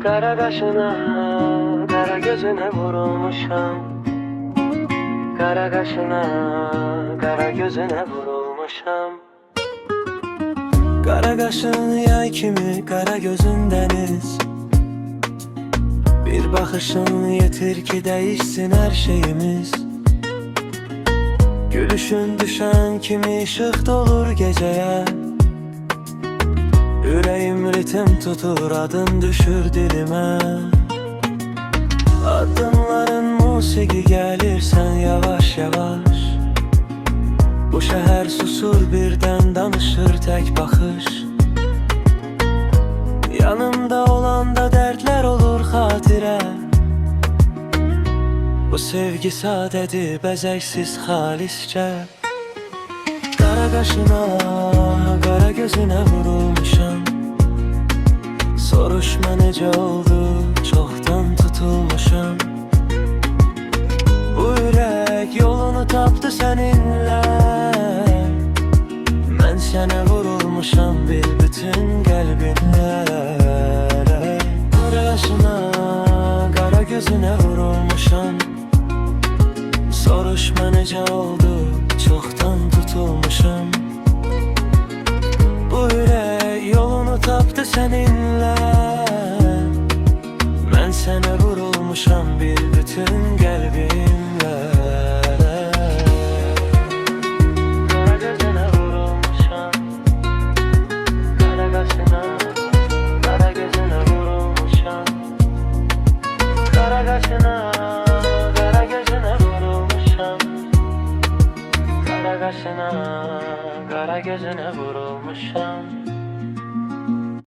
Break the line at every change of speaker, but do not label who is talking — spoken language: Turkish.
Kara kaşına, kara gözüne vurulmuşam. Kara kaşına, kara gözüne vurulmuşam. Kara kaşın yay kimi, kara gözün deniz. Bir bakışın yeter ki değişsin her şeyimiz. Gülüşün düşen kimi ışık dolur geceye. Yüreğim ritim tutur, adın düşür dilime. Adımların musiki gelir sen yavaş yavaş. Bu şehir susur birden danışır tek bakış. Yanımda olanda dertler olur hatire. Bu sevgi sadedir, bezeksiz halisçe. Kara kaşına, kara gözüne vurulmuşam. Soruşma nece oldu, çoktan tutulmuşam. Bu yürek yolunu taptı seninle. Ben sana vurulmuşam bir bütün kalbinle. Kara kaşına, kara gözüne vurulmuşam. Soruşma nece oldu, çoktan tutulmuşam. Bu yürek yolunu taptı seninle. Ben sana vurulmuşam bir bütün kalbimle. Kara gözüne vurulmuşam. Kara kaşına, kara gözüne vurulmuşam. Kara kaşına, kara gözüne vurulmuşam. Kara kaşına, kara gözüne vurulmuşam.